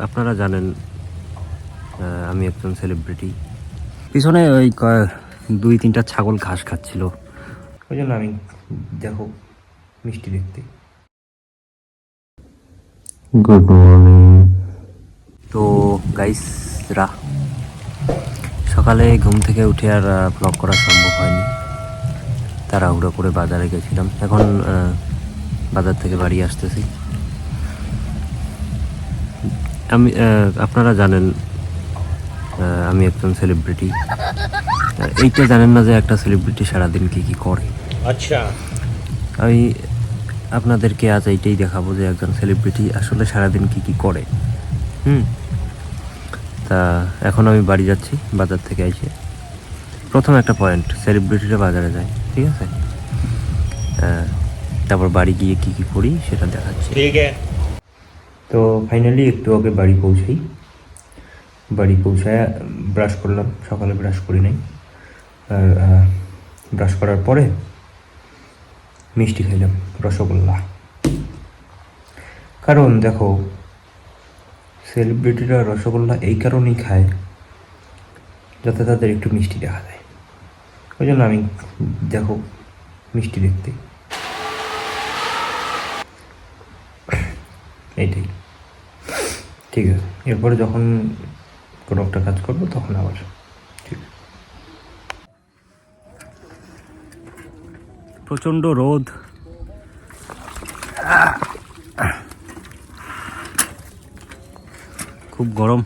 আপনারা জানেন আমি একজন সেলিব্রিটি। পিছনে ওই 2-3টা ছাগল ঘাস খাচ্ছিল, ওই জন্য আমি দেখো মিষ্টি দেখতে। Good morning. তো গাইসরা, সকালে ঘুম থেকে উঠে আর ব্লগ করা সম্ভব হয়নি, তাড়াহুড়ো করে বাজারে গেছিলাম। এখন বাজার থেকে বাড়ি আসতেছি। আমি আপনারা জানেন আমি একজন সেলিব্রিটি। এইটা জানেন না যে একটা সেলিব্রিটি সারাদিন কি কি করে। আচ্ছা, আমি আপনাদেরকে আজ এইটাই দেখাবো যে একজন সেলিব্রিটি আসলে সারাদিন কি কি করে। তা এখন আমি বাড়ি যাচ্ছি, বাজার থেকে এসে প্রথম একটা পয়েন্ট, সেলিব্রিটিরা বাজারে যায়, ঠিক আছে? তারপর বাড়ি গিয়ে কি কি করি সেটা দেখাচ্ছি। ঠিক আছে। তো ফাইনালি একটু আগে বাড়ি পৌঁছাই। বাড়ি পৌঁছায় ব্রাশ করলাম, সকালে ব্রাশ করি নাই। আর ব্রাশ করার পরে মিষ্টি খাইলাম, রসগোল্লা। কারণ দেখো, সেলিব্রিটিরা রসগোল্লা এই কারণেই খায় যাতে তাদের একটু মিষ্টি দেখা যায়। ওই জন্য আমি দেখো মিষ্টি দেখতে, এইটাই ঠিক আছে। এরপরে যখন কোনো একটা কাজ করবো তখন আবার ঠিক। প্রচণ্ড রোদ, খুব গরম।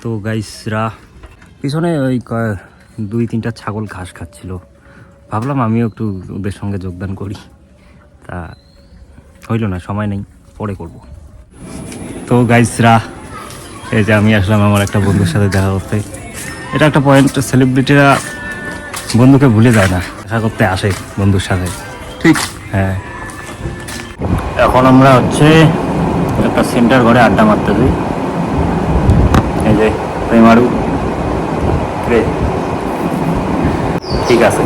তো গাইসরা, পিছনে ওই 2-3টা ছাগল ঘাস খাচ্ছিল, ভাবলাম আমিও একটু ওদের সঙ্গে যোগদান করি। তা হইল না, সময় নেই, পরে করব। তো গাইসরা, এই যে আমি আসলাম আমার একটা বন্ধুর সাথে দেখা করতে। এটা একটা পয়েন্ট, সেলিব্রিটিরা বন্ধুকে ভুলে যায় না, দেখা করতে আসে বন্ধুর সাথে, ঠিক? হ্যাঁ, এখন আমরা হচ্ছে একটা সেন্টার ঘরে আড্ডা মারতেছি। এই যে প্রেমারু, ঠিক আছে।